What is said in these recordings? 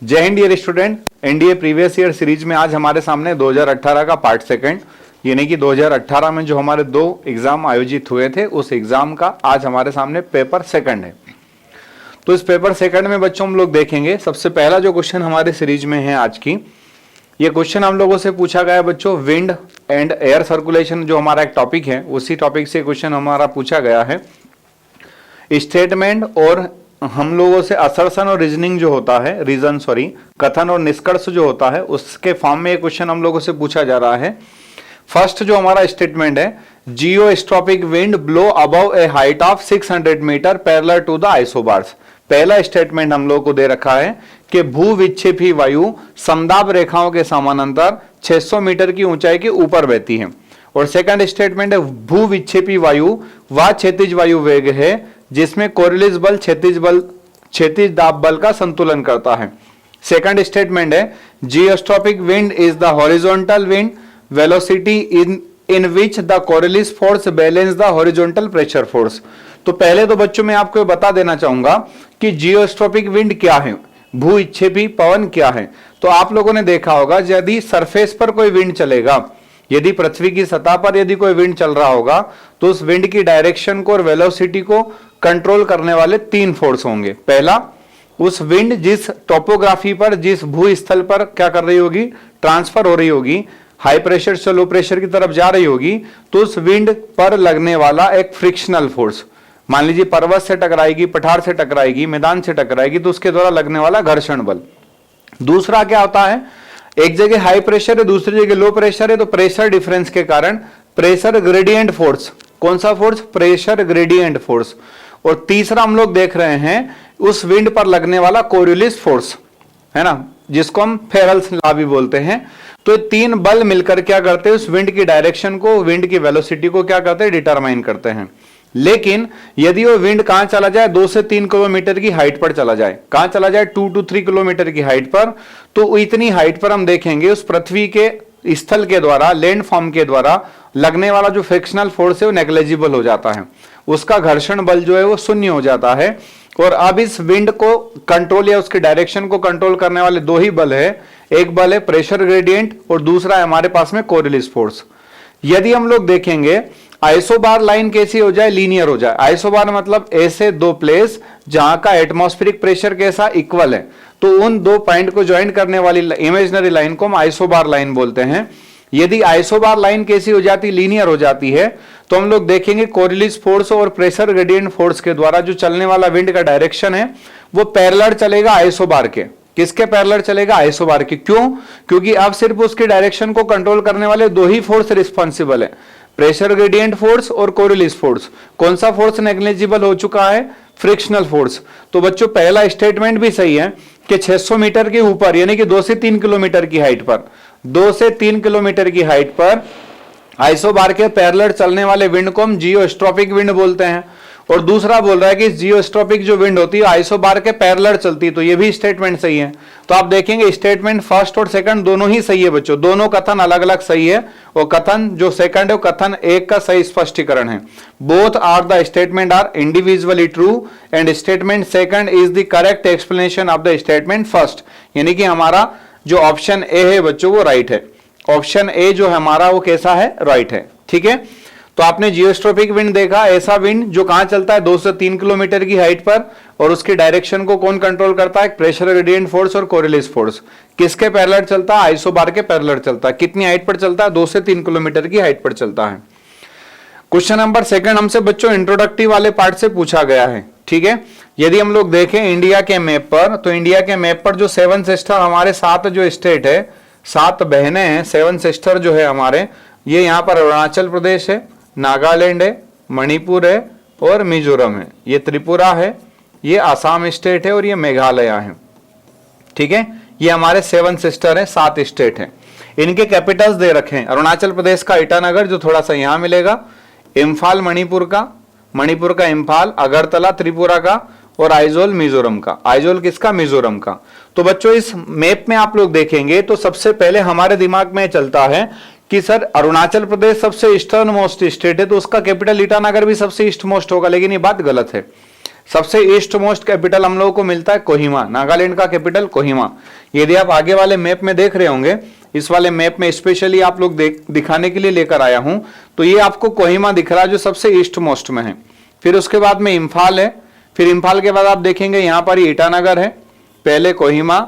जय Hind dear student. NDA previous year series में आज हमारे सामने 2018 का पार्ट सेकंड यानी कि 2018 में जो हमारे दो एग्जाम आयोजित हुए थे उस एग्जाम का आज हमारे सामने पेपर सेकंड है। तो इस पेपर सेकंड में बच्चों हम लोग देखेंगे सबसे पहला जो क्वेश्चन हमारे सीरीज में है आज की, ये क्वेश्चन हम लोगों से पूछा गया बच्चों विंड एंड एयर सर्कुलेशन जो हमारा एक टॉपिक है उसी टॉपिक से क्वेश्चन हमारा पूछा गया है। स्टेटमेंट और हम लोगों से असर्शन और रीजनिंग जो होता है कथन और निष्कर्ष जो होता है उसके फॉर्म में ये क्वेश्चन हम लोगों से पूछा जा रहा है। फर्स्ट जो हमारा स्टेटमेंट है, geostrophic wind blow above a height of 600 metre parallel to the isobars. पहला स्टेटमेंट हम लोग को दे रखा है कि भूविक्षेपी वायु समदाब रेखाओं के समानांतर 600 मीटर की ऊंचाई के ऊपर बहती है। और सेकंड स्टेटमेंट है भूविक्षेपी वायु वह क्षैतिज वायु वेग है जिसमें कोरिलिस बल क्षैतिज दाब बल का संतुलन करता है। सेकंड स्टेटमेंट है geostrophic wind is the horizontal wind velocity in which the Coriolis force balance the horizontal pressure force. तो पहले तो बच्चों मैं आपको बता देना चाहूंगा कि जियोस्ट्रॉपिक विंड क्या है, भूविक्षेपी पवन क्या है। तो आप लोगों ने देखा होगा यदि सरफेस पर कोई विंड चलेगा, यदि पृथ्वी की सतह पर यदि कोई विंड चल रहा होगा तो उस विंड की डायरेक्शन को और वेलोसिटी को कंट्रोल करने वाले तीन फोर्स होंगे। पहला, उस विंड जिस टोपोग्राफी पर जिस भूस्थल पर क्या कर रही होगी, ट्रांसफर हो रही होगी, हाई प्रेशर से लो प्रेशर की तरफ जा रही होगी, तो उस विंड पर लगने वाला एक फ्रिक्शनल फोर्स, मान लीजिए पर्वत से टकराएगी, पठार से टकराएगी, मैदान से टकराएगी तो उसके द्वारा लगने वाला घर्षण बल। दूसरा क्या होता है, एक जगह हाई प्रेशर है दूसरी जगह लो प्रेशर है तो प्रेशर डिफरेंस के कारण प्रेशर ग्रेडियंट फोर्स। कौन सा फोर्स? Pressure gradient force. और तीसरा हम लोग देख रहे हैं उस विंड पर लगने वाला कोरियोलिस फोर्स, है ना, जिसको हम फेरेल्स लॉ भी बोलते हैं। तो तीन बल मिलकर क्या करते हैं, उस विंड की डायरेक्शन को, विंड की वेलोसिटी को क्या करते हैं, डिटरमाइन करते हैं। लेकिन यदि वो विंड कहां चला जाए, 2 से 3 किलोमीटर की हाइट पर चला जाए, कहां चला जाए, 2 to 3 किलोमीटर की हाइट पर, तो इतनी हाइट पर हम देखेंगे उस पृथ्वी के स्थल के द्वारा, लैंड फॉर्म के द्वारा लगने वाला जो फ्रिक्शनल फोर्स है वो नेग्लिजिबल हो जाता है, उसका घर्षण बल जो है वो शून्य हो जाता है। और अब इस विंड को कंट्रोल या उसके डायरेक्शन को कंट्रोल करने वाले दो ही बल है, एक बल है प्रेशर ग्रेडियंट और दूसरा है हमारे पास में कोरियोलिस फोर्स। यदि हम लोग देखेंगे आइसोबार लाइन कैसी हो जाए, लीनियर हो जाए। आइसोबार मतलब ऐसे दो प्लेस जहां का एटमॉस्फेरिक प्रेशर कैसा इक्वल है, तो उन दो पॉइंट को ज्वाइन करने वाली इमेजिनरी लाइन को हम आइसोबार लाइन बोलते हैं। यदि आइसोबार लाइन कैसी हो जाती, लीनियर हो जाती है, तो हम लोग देखेंगे कोरियोलिस फोर्स और प्रेशर ग्रेडियंट फोर्स के द्वारा जो चलने वाला विंड का डायरेक्शन है वो पैरेलल चलेगा आइसोबार के। किसके पैरेलल चलेगा? आइसोबार के। क्यों? क्योंकि अब सिर्फ उसके डायरेक्शन को कंट्रोल करने वाले दो ही फोर्स रिस्पॉन्सिबल है, प्रेशर ग्रेडियंट फोर्स और कोरियोलिस फोर्स। कौन सा फोर्स नेग्लिजिबल हो चुका है? Frictional force. तो बच्चों पहला स्टेटमेंट भी सही है कि 600 मीटर के ऊपर यानी कि 2 से 3 किलोमीटर की हाइट पर, 2 से 3 किलोमीटर की हाइट पर आइसोबार के पैरेलल चलने वाले विंड को हम जियोस्ट्रॉपिक विंड बोलते हैं। और दूसरा बोल रहा है कि जियोस्ट्रॉपिक जो विंड होती है आइसोबार के पैरेलल चलती है, तो ये भी स्टेटमेंट सही है। तो आप देखेंगे स्टेटमेंट फर्स्ट और सेकंड दोनों ही सही है बच्चों, दोनों कथन अलग अलग सही है। और कथन जो सेकंड है वो कथन एक का सही स्पष्टीकरण है। Both are the statement are individually true and statement second is the correct explanation of the statement first. यानी कि हमारा जो ऑप्शन ए है बच्चों वो राइट है। ऑप्शन ए जो है हमारा वो कैसा है? राइट है। ठीक है, तो आपने जियोस्ट्रॉपिक विंड देखा, ऐसा विंड जो कहां चलता है 2 से 3 किलोमीटर की हाइट पर, और उसकी डायरेक्शन को कौन कंट्रोल करता है? प्रेशर ग्रेडियंट फोर्स और कोरियोलिस फोर्स। किसके पैरेलल चलता है? आइसोबार के पैरेलल चलता है। कितनी हाइट पर चलता है? 2 से 3 किलोमीटर की हाइट पर चलता है। क्वेश्चन नंबर सेकंड हमसे बच्चों इंट्रोडक्टिव वाले पार्ट से पूछा गया है। ठीक है, यदि हम लोग देखें इंडिया के मैप पर, तो इंडिया के मैप पर जो 7 सिस्टर हमारे 7 जो स्टेट है, 7 बहनें हैं, 7 सिस्टर जो है हमारे, ये यहाँ पर अरुणाचल प्रदेश है, नागालैंड है, मणिपुर है और मिजोरम है, ये त्रिपुरा है, ये आसाम स्टेट है और ये मेघालय है। ठीक है, ये हमारे 7 सिस्टर है, 7 स्टेट हैं। इनके कैपिटल्स दे रखे हैं। अरुणाचल प्रदेश का ईटानगर जो थोड़ा सा यहां मिलेगा, इम्फाल मणिपुर का इम्फाल, अगरतला त्रिपुरा का और आइजोल मिजोरम का। आइजोल किसका? मिजोरम का। तो बच्चों इस मैप में आप लोग देखेंगे तो सबसे पहले हमारे दिमाग में चलता है कि सर अरुणाचल प्रदेश सबसे ईस्टर्न मोस्ट स्टेट है तो उसका कैपिटल ईटानगर भी सबसे ईस्ट मोस्ट होगा, लेकिन ये बात गलत है। सबसे ईस्ट मोस्ट कैपिटल हम लोगों को मिलता है कोहिमा, नागालैंड का कैपिटल कोहिमा। यदि आप आगे वाले मैप में देख रहे होंगे, इस वाले मैप में स्पेशली आप लोग दिखाने के लिए लेकर आया हूं, तो ये आपको कोहिमा दिख रहा है जो सबसे ईस्ट मोस्ट में है। फिर उसके बाद में इम्फाल है, फिर इम्फाल के बाद आप देखेंगे यहां पर ईटानगर है, पहले कोहिमा,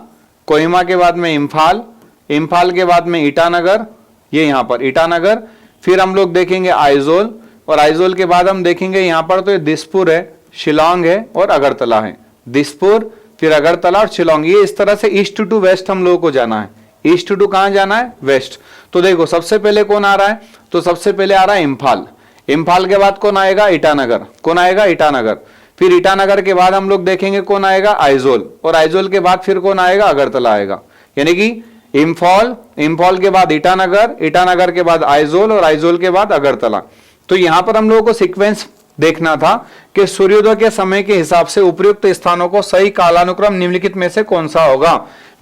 कोहिमा के बाद में इम्फाल, इम्फाल के बाद में ईटानगर, ये यहां पर ईटानगर, फिर हम लोग देखेंगे आइजोल, और आइजोल के बाद हम देखेंगे यहां पर तो ये दिसपुर है, शिलोंग है और अगरतला है। दिसपुर, फिर अगरतला और शिलोंग, ये इस तरह से ईस्ट टू वेस्ट हम लोगों को जाना है। ईस्ट टू कहां जाना है? वेस्ट। तो देखो सबसे पहले कौन आ रहा है, तो सबसे पहले आ रहा है इम्फाल, इम्फाल के बाद कौन आएगा? ईटानगर, कौन आएगा? ईटानगर। फिर ईटानगर के बाद हम लोग देखेंगे कौन आएगा? आइजोल, और आइजोल के बाद फिर कौन आएगा? अगरतला आएगा। यानी कि इम्फाल, इम्फाल के बाद ईटानगर, ईटानगर के बाद आइजोल और आइजोल के बाद अगरतला। तो यहां पर हम लोगों को सीक्वेंस देखना था कि सूर्योदय के समय के हिसाब से उपयुक्त स्थानों को सही कालानुक्रम निम्नलिखित में से कौन सा होगा?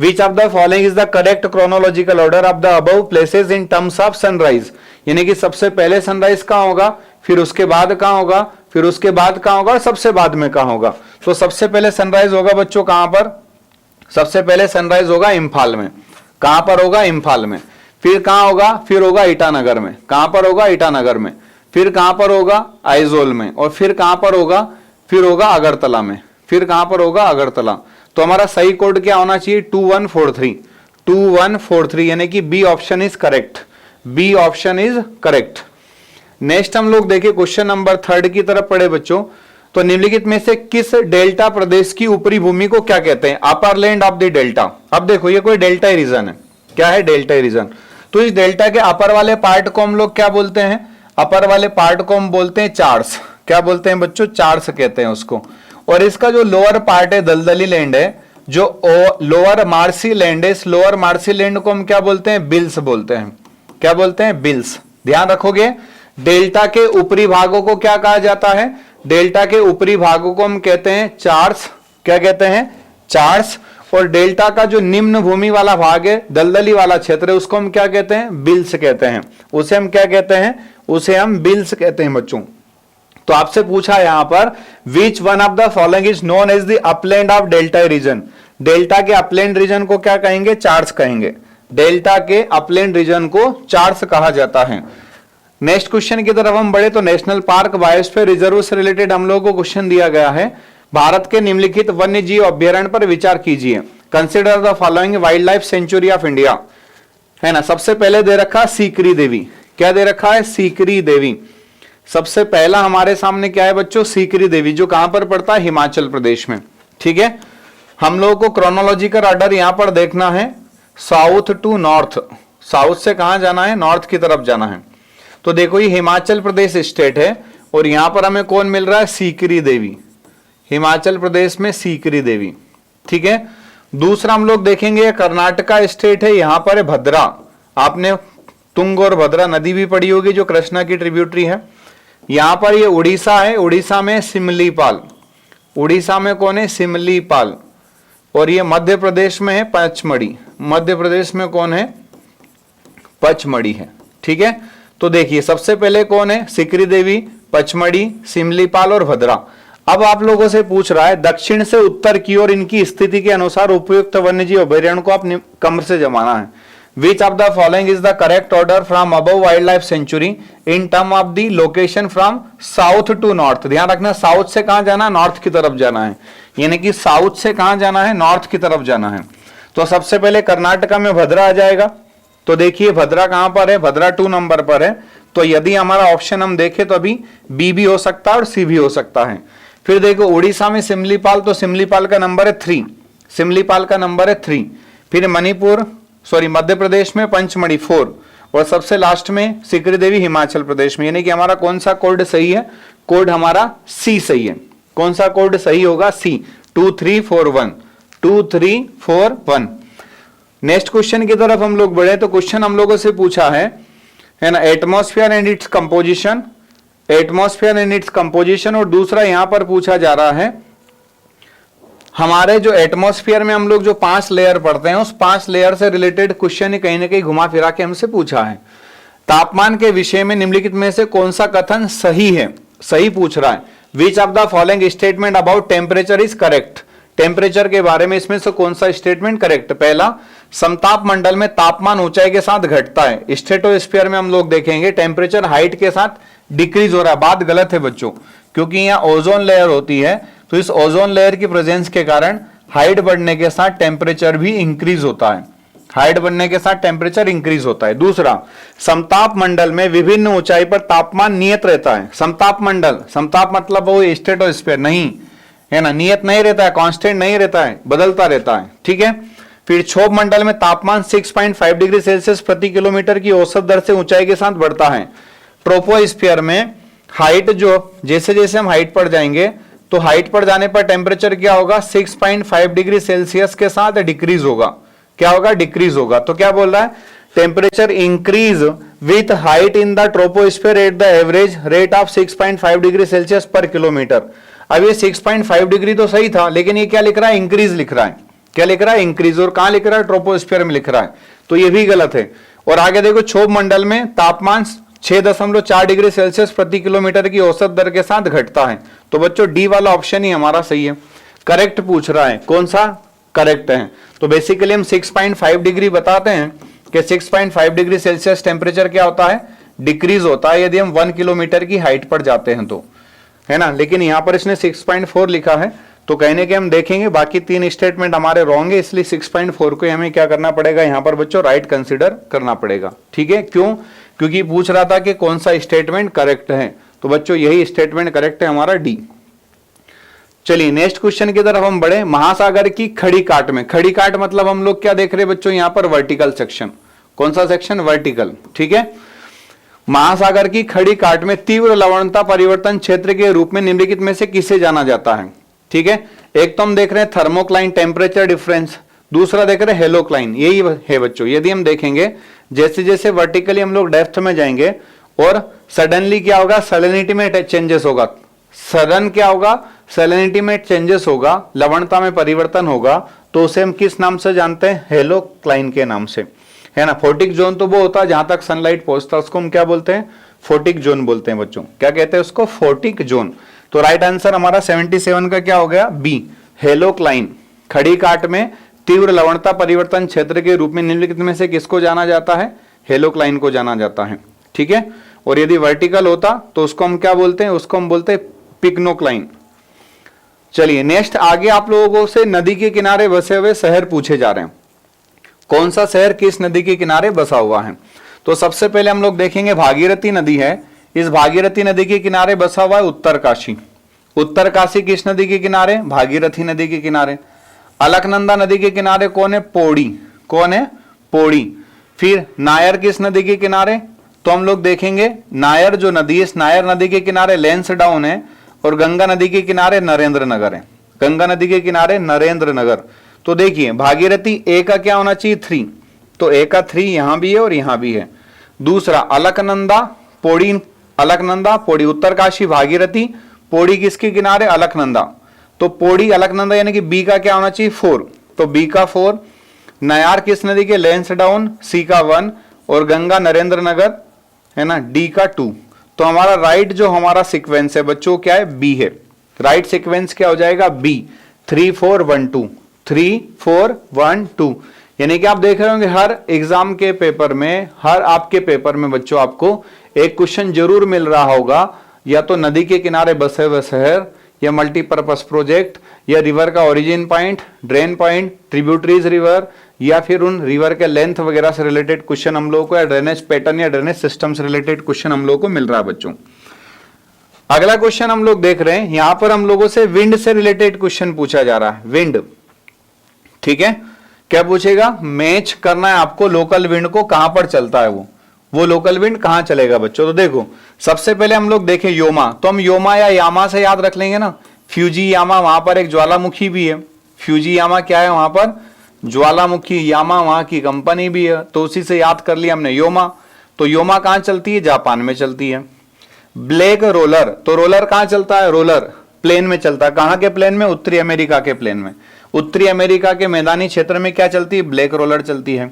Which of the following is the correct chronological order of the above places in terms of sunrise? यानी कि सबसे पहले सनराइज कहां होगा, फिर उसके बाद कहां होगा, फिर उसके बाद कहां होगा, सबसे बाद में कहां होगा? तो सबसे पहले सनराइज होगा बच्चों कहां पर? सबसे पहले सनराइज होगा इम्फाल में। कहां पर होगा? इम्फाल में। फिर कहां होगा? फिर होगा ईटानगर में। कहां पर होगा? ईटानगर में। फिर कहां पर होगा? आइजोल में। और फिर कहां पर होगा? फिर होगा अगरतला में। फिर कहां पर होगा? अगरतला। तो हमारा सही कोड क्या होना चाहिए? 2143, 2143, यानी कि B option is correct, B option is correct. Next हम लोग देखिए क्वेश्चन नंबर 3 की तरफ पढ़े बच्चों। तो निम्नलिखित में से किस डेल्टा प्रदेश की ऊपरी भूमि को क्या कहते हैं? Upper land of the delta. अब देखो ये कोई डेल्टा रीजन है। क्या है? Delta region. तो इस डेल्टा के अपर वाले पार्ट को हम लोग क्या बोलते हैं? अपर वाले पार्ट को हम बोलते हैं चार्स। क्या बोलते हैं बच्चों? चार्स कहते हैं उसको। और इसका जो लोअर पार्ट है, दलदली लैंड है, जो लोअर मार्सी लैंड है, इस लोअर मार्सी लैंड को हम क्या बोलते हैं? बिल्स बोलते हैं। क्या बोलते हैं? बिल्स। ध्यान रखोगे, डेल्टा के ऊपरी भागों को क्या कहा जाता है? डेल्टा के ऊपरी भागों को हम कहते हैं चार्स। क्या कहते हैं? चार्स। और डेल्टा का जो निम्न भूमि वाला भाग है, दलदली वाला क्षेत्र है, उसको हम क्या कहते हैं? बिल्स कहते हैं। उसे हम क्या कहते हैं? उसे हम बिल्स कहते हैं बच्चों। तो आपसे पूछा यहां पर which one of the following is known as the upland of delta region? Delta के अपलैंड रीजन को क्या कहेंगे? चार्स कहेंगे। डेल्टा के अपलैंड रीजन को चार्स कहा जाता है। नेक्स्ट क्वेश्चन की तरफ हम बढ़े तो नेशनल पार्क बायोस्फीयर रिजर्व से रिलेटेड हम लोगों को क्वेश्चन दिया गया है। भारत के निम्नलिखित वन्य जीव अभ्यारण्य पर विचार कीजिए। Consider the following wild life sanctuary of India, है ना। सबसे पहले दे रखा सीकरी देवी। क्या दे रखा है? सीकरी देवी। सबसे पहला हमारे सामने क्या है बच्चों? सीकरी देवी, जो कहां पर पड़ता है? हिमाचल प्रदेश में। ठीक है, हम लोगों को क्रोनोलॉजिकल ऑर्डर यहां पर देखना है, साउथ टू नॉर्थ। साउथ से कहां जाना है? नॉर्थ की तरफ जाना है। तो देखो ये हिमाचल प्रदेश स्टेट है और यहां पर हमें कौन मिल रहा है? सीकरी देवी। हिमाचल प्रदेश में सीकरी देवी। ठीक है, दूसरा हम लोग देखेंगे कर्नाटका स्टेट है, यहां पर है भद्रा। आपने तुंग और भद्रा नदी भी पढ़ी होगी जो कृष्णा की ट्रिब्यूटरी है। यहां पर ये उड़ीसा है, उड़ीसा में सिमलीपाल। उड़ीसा में कौन है? सिमलीपाल। और ये मध्य प्रदेश में है पचमढ़ी। मध्य प्रदेश में कौन है? पचमढ़ी है। ठीक है, तो देखिए सबसे पहले कौन है? सीकरी देवी, पचमढ़ी, सिमलीपाल और भद्रा। अब आप लोगों से पूछ रहा है दक्षिण से उत्तर की ओर इनकी स्थिति के अनुसार उपयुक्त वन्यजीव अभयारण्य को आप कमर से जमाना है। Which of the following is the correct order from above wildlife sanctuary in term of the location from south to north? ध्यान रखना, साउथ से कहां जाना? नॉर्थ की तरफ जाना है। यानी कि साउथ से कहां जाना है? नॉर्थ की तरफ जाना है। तो सबसे पहले कर्नाटका में भद्रा आ जाएगा। तो देखिए भद्रा कहां पर है? भद्रा 2 नंबर पर है। तो यदि हमारा ऑप्शन हम देखें तो अभी बी भी हो सकता है और सी भी हो सकता है। फिर देखो उड़ीसा में सिमलीपाल, तो सिमलीपाल का नंबर है 3। सिमलीपाल का नंबर है 3। फिर मणिपुर मध्य प्रदेश में पंचमढ़ी 4। और सबसे लास्ट में सीकरी देवी हिमाचल प्रदेश में। यानी कि हमारा कौन सा कोड सही है? कोड हमारा सी सही है। कौन सा कोड सही होगा? सी, 2341, 2341। नेक्स्ट क्वेश्चन की तरफ हम लोग बढ़े तो क्वेश्चन हम लोगों से पूछा है ना, atmosphere and its composition. Atmosphere and its composition. और दूसरा यहां पर पूछा जा रहा है हमारे जो एटमॉस्फेयर में हम लोग जो 5 लेयर पढ़ते हैं, उस 5 लेयर से रिलेटेड क्वेश्चन कहीं ना कहीं घुमा फिरा के हमसे पूछा है। तापमान के विषय में निम्नलिखित में से कौन सा कथन सही है? सही पूछ रहा है। विच of the following statement about temperature is correct. Temperature के बारे में इसमें से कौन सा स्टेटमेंट करेक्ट। पहला, समताप मंडल में तापमान ऊंचाई के साथ घटता है। स्ट्रेटोस्फीयर में हम लोग देखेंगे टेम्परेचर हाइट के साथ डिक्रीज हो रहा है। बात गलत है बच्चों, क्योंकि यहाँ ओजोन लेयर होती है, तो इस ओजोन लेयर की प्रेजेंस के कारण हाइट बढ़ने के साथ टेम्परेचर भी इंक्रीज होता है। हाइट बढ़ने के साथ टेम्परेचर इंक्रीज होता है। दूसरा, समताप मंडल में विभिन्न ऊंचाई पर तापमान नियत रहता है। समताप मंडल, समताप मतलब वो स्ट्रेटोस्फीयर नहीं है ना, नियत नहीं रहता है, कांस्टेंट नहीं रहता है, बदलता रहता है। ठीक है। फिर क्षोभ मंडल में तापमान 6.5 डिग्री सेल्सियस प्रति किलोमीटर की औसत दर से ऊंचाई के साथ बढ़ता है। ट्रोपोस्फीयर में हाइट जो जैसे जैसे हम हाइट पर जाएंगे तो हाइट पर जाने पर टेम्परेचर क्या होगा, 6.5 डिग्री सेल्सियस के साथ डिक्रीज होगा। क्या होगा, डिक्रीज होगा। तो क्या बोल रहा है, temperature increase with height in the troposphere at the average rate of 6.5 degree Celsius पर किलोमीटर। अब ये 6.5 डिग्री तो सही था, लेकिन ये क्या लिख रहा है, इंक्रीज लिख रहा है। क्या लिख रहा है, इंक्रीज। और कहां लिख रहा है, ट्रोपोस्फीयर में लिख रहा है, तो ये भी गलत है। और आगे देखो, क्षोभ मंडल में तापमान 6.4 डिग्री सेल्सियस प्रति किलोमीटर की औसत दर के साथ घटता है। तो बच्चों डी वाला ऑप्शन ही हमारा सही है। करेक्ट पूछ रहा है, कौन सा करेक्ट है। तो बेसिकली हम 6.5 डिग्री बताते हैं कि 6.5 डिग्री सेल्सियस टेम्परेचर क्या होता है, डिक्रीज होता है यदि हम 1 किलोमीटर की हाइट पर जाते हैं तो, है ना। लेकिन यहां पर इसने 6.4 लिखा है, तो कहने के हम देखेंगे बाकी 3 स्टेटमेंट हमारे रॉन्ग है, इसलिए 6.4 को हमें क्या करना पड़ेगा, यहां पर बच्चों राइट कंसीडर करना पड़ेगा। ठीक है। क्यों, क्योंकि पूछ रहा था कि कौन सा स्टेटमेंट करेक्ट है, तो बच्चों यही स्टेटमेंट करेक्ट है हमारा, डी। चलिए नेक्स्ट क्वेश्चन की तरफ हम बढ़े। महासागर की खड़ी काट में, खड़ी काट मतलब हम लोग क्या देख रहे हैं बच्चों, यहां पर वर्टिकल सेक्शन। कौन सा सेक्शन, वर्टिकल। ठीक है। महासागर की खड़ी काट में तीव्र लवणता परिवर्तन क्षेत्र के रूप में निम्नलिखित में से किसे जाना जाता है। ठीक है। एक तो हम देख रहे हैं थर्मोक्लाइन टेम्परेचर डिफरेंस, दूसरा देख रहे हैं हेलोक्लाइन। यही है बच्चों। यदि हम देखेंगे जैसे जैसे वर्टिकली हम लोग डेप्थ में जाएंगे और सडनली क्या होगा, सैलिनिटी में चेंजेस होगा। सडन क्या होगा, सैलिनिटी में चेंजेस होगा, लवणता में परिवर्तन होगा, तो उसे हम किस नाम से जानते हैं, हेलोक्लाइन के नाम से, है ना। फोटिक जोन तो वो होता है जहां तक सनलाइट पहुंचता है, उसको हम क्या बोलते हैं, फोटिक जोन बोलते हैं बच्चों। क्या कहते हैं उसको, फोटिक जोन। तो राइट आंसर हमारा 77 का क्या हो गया, बी, हेलोक्लाइन। खड़ी काट में तीव्र लवणता परिवर्तन क्षेत्र के रूप में निम्नलिखित में से किसको जाना जाता है, हेलोक्लाइन को जाना जाता है। ठीक है। और यदि वर्टिकल होता तो उसको हम क्या बोलते हैं, उसको हम बोलते हैं पिग्नोक्लाइन। चलिए नेक्स्ट, आगे आप लोगों से नदी के किनारे बसे हुए शहर पूछे जा रहे हैं। कौन सा शहर किस नदी के किनारे बसा हुआ है। तो सबसे पहले हम लोग देखेंगे भागीरथी नदी है, इस भागीरथी नदी के किनारे बसा हुआ है उत्तरकाशी। उत्तरकाशी किस नदी के किनारे, भागीरथी नदी के किनारे। अलकनंदा नदी के किनारे कौन है, पौड़ी। कौन है, पौड़ी। फिर नायर किस नदी के किनारे, तो हम लोग देखेंगे नायर जो नदी है, इस नायर नदी के किनारे लैंसडाउन है, और गंगा नदी के किनारे नरेंद्र नगर है। गंगा नदी के किनारे नरेंद्र नगर। तो देखिए भागीरथी ए का क्या होना चाहिए, 3, तो ए का 3 यहां भी है और यहां भी है। दूसरा अलकनंदा पौड़ी, अलकनंदा पौड़ी, उत्तरकाशी भागीरथी, पौड़ी किसके किनारे, अलकनंदा। तो पौड़ी अलकनंदा यानी कि बी का क्या होना चाहिए, 4, तो बी का 4। नयार किस नदी के, लैंसडाउन, सी का 1, और गंगा नरेंद्र नगर, है ना, डी का 2। तो हमारा राइट जो हमारा सीक्वेंस है बच्चों क्या है, बी है। राइट सीक्वेंस क्या हो जाएगा, बी, 3 4 1 2, 3 4 1 2। यानी कि आप देख रहे होंगे हर एग्जाम के पेपर में, हर आपके पेपर में बच्चों आपको एक क्वेश्चन जरूर मिल रहा होगा, या तो नदी के किनारे बसे हुए शहर, या मल्टीपर्पज प्रोजेक्ट, या रिवर का origin point, drain point, tributaries river, या फिर उन रिवर के लेंथ वगैरह से रिलेटेड क्वेश्चन हम लोगों को, या ड्रेनेज पैटर्न या ड्रेनेज सिस्टम से रिलेटेड क्वेश्चन हम लोगों को मिल रहा है बच्चों। अगला क्वेश्चन हम लोग देख रहे हैं, यहां पर हम लोगों से विंड से रिलेटेड क्वेश्चन पूछा जा रहा है, विंड। ठीक है। क्या पूछेगा, मैच करना है आपको लोकल विंड को, कहां पर चलता है वो लोकल विंड कहां चलेगा बच्चों। तो देखो सबसे पहले हम लोग देखें योमा, तो हम योमा या यामा से याद रख लेंगे ना, फ्यूजी यामा, वहां पर एक ज्वालामुखी भी है। फ्यूजी यामा क्या है, वहां पर ज्वालामुखी, यामा वहां की कंपनी भी है, तो उसी से याद कर लिया हमने योमा। तो योमा कहां चलती है, जापान में चलती है। ब्लैक रोलर, तो रोलर कहां चलता है, रोलर प्लेन में चलता है। कहां के प्लेन में, उत्तरी अमेरिका के प्लेन में। उत्तरी अमेरिका के मैदानी क्षेत्र में क्या चलती है, ब्लैक रोलर चलती है।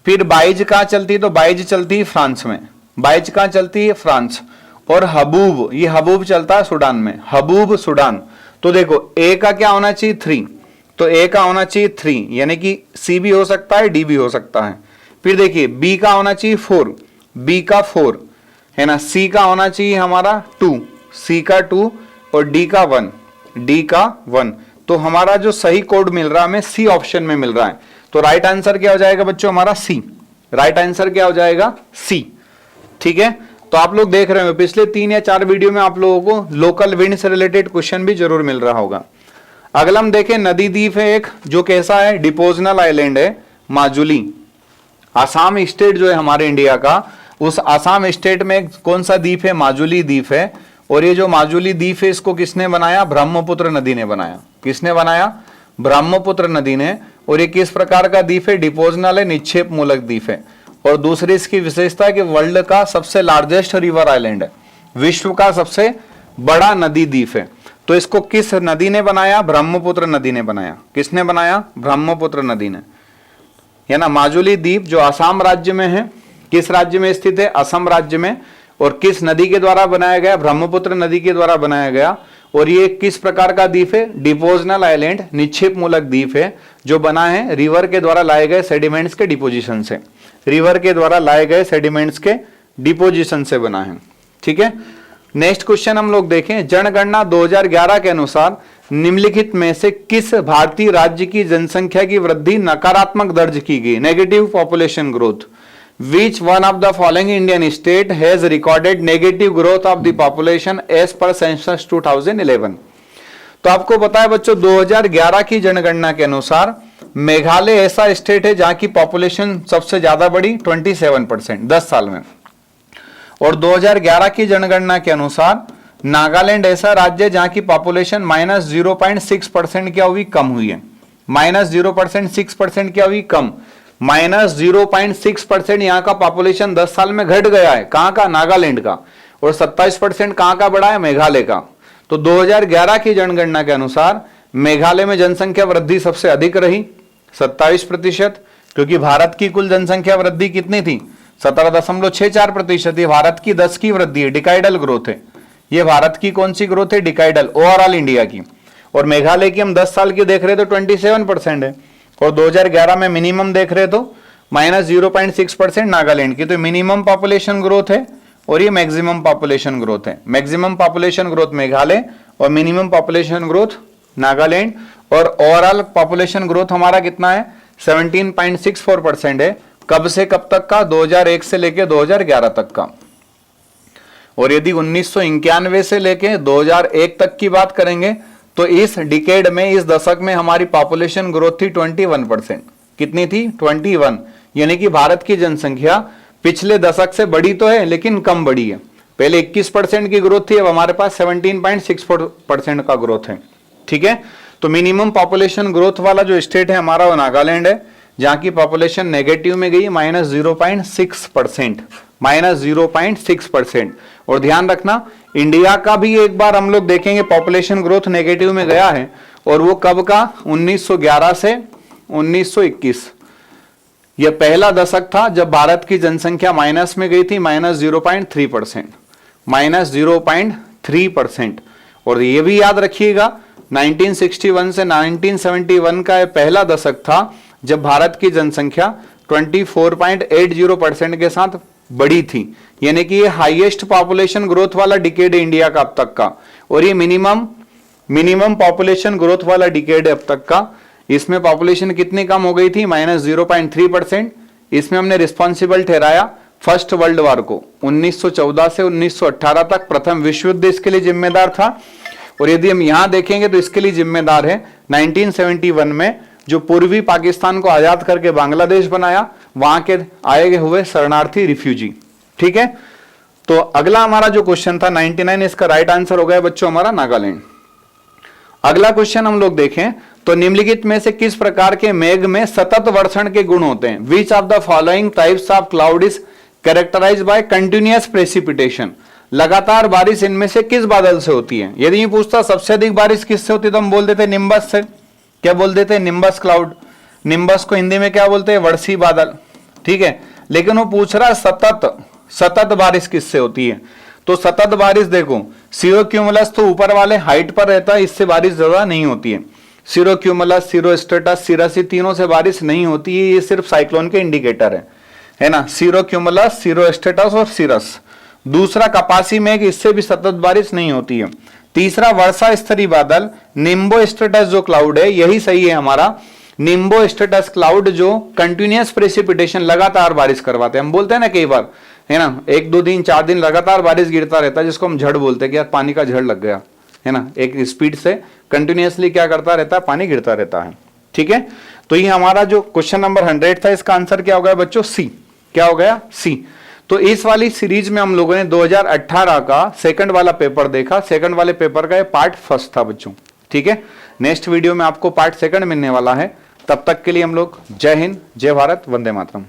फिर बाइज कहां चलती है, तो बाइज चलती है फ्रांस में। बाइज कहां चलती है, फ्रांस। और हबूब, ये हबूब चलता है सूडान में, हबूब सूडान। तो देखो ए का क्या होना चाहिए 3, तो ए का होना चाहिए 3, यानी कि सी भी हो सकता है डी भी हो सकता है। फिर देखिए बी का होना चाहिए 4, बी का 4 है ना, सी का होना चाहिए हमारा 2, सी का 2 और डी का 1, डी का 1। तो हमारा जो सही कोड मिल रहा है हमें सी ऑप्शन में मिल रहा है। तो राइट आंसर क्या हो जाएगा बच्चों हमारा सी, राइट आंसर क्या हो जाएगा सी। ठीक है, तो आप लोग देख रहे हो पिछले 3 या 4 वीडियो में आप लोगों को लोकल विंड से रिलेटेड क्वेश्चन भी जरूर मिल रहा होगा। अगला हम देखें नदी द्वीप है एक, जो कैसा है, डिपोजनल आइलैंड है, माजुली। आसाम स्टेट जो है हमारे इंडिया का, उस आसाम स्टेट में कौन सा द्वीप है, माजुली द्वीप है। और ये जो माजुली द्वीप है इसको किसने बनाया, ब्रह्मपुत्र नदी ने बनाया। किसने बनाया, ब्रह्मपुत्र नदी ने। और ये किस प्रकार का द्वीप है, डिपोजनल है, निक्षेप मूलक द्वीप है। और दूसरी इसकी विशेषता है कि वर्ल्ड का सबसे लार्जेस्ट रिवर आइलैंड है, विश्व का सबसे बड़ा नदी द्वीप है। तो इसको किस नदी ने बनाया, ब्रह्मपुत्र नदी ने बनाया। किसने बनाया, ब्रह्मपुत्र नदी ने, है ना। माजुली द्वीप जो आसाम राज्य में है, किस राज्य में स्थित है, असम राज्य में। और किस नदी के द्वारा बनाया गया, ब्रह्मपुत्र नदी के द्वारा बनाया गया। और ये किस प्रकार का द्वीप है, डिपोजनल आइलैंड, निक्षेप मूलक द्वीप है, जो बना है रिवर के द्वारा लाए गए सेडिमेंट्स के डिपोजिशन से, रिवर के द्वारा लाए गए सेडिमेंट्स के डिपोजिशन से बना है। ठीक है, नेक्स्ट क्वेश्चन हम लोग देखें, जनगणना 2011 के अनुसार निम्नलिखित में से किस भारतीय राज्य की जनसंख्या की वृद्धि नकारात्मक दर्ज की गई, negative population growth. Which one of the following Indian state has recorded negative growth of the population as per census 2011। तो आपको पता है बच्चों 2011 की जनगणना के अनुसार मेघालय ऐसा स्टेट है जहां की पॉपुलेशन सबसे ज्यादा बढ़ी 27% 10 साल में। और 2011 की जनगणना के अनुसार नागालैंड ऐसा राज्य है जहां की पॉपुलेशन -0.6% क्या हुई, कम हुई है। -0.6% क्या हुई, कम। -0.6% यहां का पॉपुलेशन 10 साल में घट गया है, कहां का, नागालैंड का। और 27% कहां का बढ़ा है, मेघालय का। तो 2011 की जनगणना के अनुसार मेघालय में जनसंख्या वृद्धि सबसे अधिक रही 27%, क्योंकि भारत की कुल जनसंख्या वृद्धि कितनी थी, 17.64%। ये भारत की 10 की वृद्धि है, डिकाइडल ग्रोथ है। ये भारत की कौन सी ग्रोथ है, डिकाइडल, ओवरऑल इंडिया की। और मेघालय की हम 10 साल की देख रहे तो 27% है। और 2011 में मिनिमम देख रहे तो -0.6% नागालैंड की। तो मिनिमम पॉपुलेशन ग्रोथ है और ये मैक्सिमम पॉपुलेशन ग्रोथ है। मैक्सिमम पॉपुलेशन ग्रोथ मेघालय और मिनिमम पॉपुलेशन ग्रोथ नागालैंड। और ओवरऑल पॉपुलेशन ग्रोथ हमारा कितना है, 17.64% है। कब से कब तक का, 2001 से लेके 2011 तक का। और यदि 1991 से लेके 2001 तक की बात करेंगे तो इस डिकेड में, इस दशक में हमारी पॉपुलेशन ग्रोथ थी 21%। कितनी थी, 21। यानी कि भारत की जनसंख्या पिछले दशक से बढ़ी तो है लेकिन कम बढ़ी है। पहले 21% की ग्रोथ थी, अब हमारे पास 17.64% का ग्रोथ है। ठीक है, तो मिनिमम पॉपुलेशन ग्रोथ वाला जो स्टेट है हमारा वो नागालैंड है, जहां की पॉपुलेशन नेगेटिव में गई -0.6%, -0.6%। और ध्यान रखना इंडिया का भी एक बार हम लोग देखेंगे पॉपुलेशन ग्रोथ नेगेटिव में गया है। और वो कब का, 1911 से 1921। यह पहला दशक था जब भारत की जनसंख्या माइनस में गई थी, -0.3%, -0.3%। और ये भी याद रखिएगा 1961 से 1971 का यह पहला दशक था जब भारत की जनसंख्या 24.80% के साथ बढ़ी थी। यानी कि ये हाईएस्ट पॉपुलेशन ग्रोथ वाला डिकेड है इंडिया का अब तक का। और ये मिनिमम पॉपुलेशन ग्रोथ वाला डिकेड है अब तक का। इसमें पॉपुलेशन कितनी कम हो गई थी, -0.3%। इसमें हमने रिस्पॉन्सिबल ठहराया फर्स्ट वर्ल्ड वॉर को। 1914 से 1918 तक प्रथम विश्व युद्ध इसके लिए जिम्मेदार था। और यदि हम यहां देखेंगे तो इसके लिए जिम्मेदार है 1971 में जो पूर्वी पाकिस्तान को आजाद करके बांग्लादेश बनाया, वहां के आए हुए शरणार्थी, रिफ्यूजी। ठीक है, तो अगला हमारा जो क्वेश्चन था 99, इसका राइट आंसर हो गया बच्चों हमारा नागालैंड। अगला क्वेश्चन हम लोग देखें तो निम्नलिखित में से किस प्रकार के मेघ में सतत वर्षण के गुण होते हैं। Which of the following types of cloud is characterised by continuous precipitation. लगातार बारिश इनमें से किस बादल से होती है। यदि ये पूछता सबसे अधिक बारिश किससे होती है तो हम बोल देते निम्बस से। क्या बोल देते हैं, निम्बस क्लाउड। निम्बस को हिंदी में क्या बोलते हैं, वर्षी बादल। ठीक है, लेकिन वो पूछ रहा है सतत बारिश किससे होती है। तो सतत बारिश देखो, सीरो क्यूमुलस तो ऊपर वाले हाइट पर रहता है, इससे बारिश ज्यादा नहीं होती है। सीरो क्यूमुलस, सीरो स्टेटस, सिरस, तीनों से बारिश नहीं होती है, ये सिर्फ साइक्लोन के इंडिकेटर है ना। सीरो क्यूमुलस, सीरो स्टेटस और सिरस। दूसरा कपासी मेघ, इससे भी सतत बारिश नहीं होती है। तीसरा वर्षा स्तरीय बादल, निम्बो स्टेटस जो क्लाउड है, यही सही है हमारा। निम्बो स्टेटस क्लाउड जो कंटिन्यूअस प्रेसिपिटेशन, लगातार बारिश करवाते हैं। हम बोलते हैं ना कई बार, है ना, 1-2 दिन 4 दिन लगातार बारिश गिरता रहता है, जिसको हम झड़ बोलते हैं कि यार पानी का झड़ लग गया, है ना। एक स्पीड से कंटिन्यूअसली क्या करता रहता है, पानी गिरता रहता है। ठीक है, तो ये हमारा जो क्वेश्चन नंबर 100 था, इसका आंसर क्या हो गया बच्चों, सी। क्या हो गया, सी। तो इस वाली सीरीज में हम लोगों ने 2018 का सेकंड वाला पेपर देखा। सेकंड वाले पेपर का ये पार्ट फर्स्ट था बच्चों। ठीक है, नेक्स्ट वीडियो में आपको पार्ट सेकंड मिलने वाला है। तब तक के लिए हम लोग जय हिंद, जय भारत, वंदे मातरम।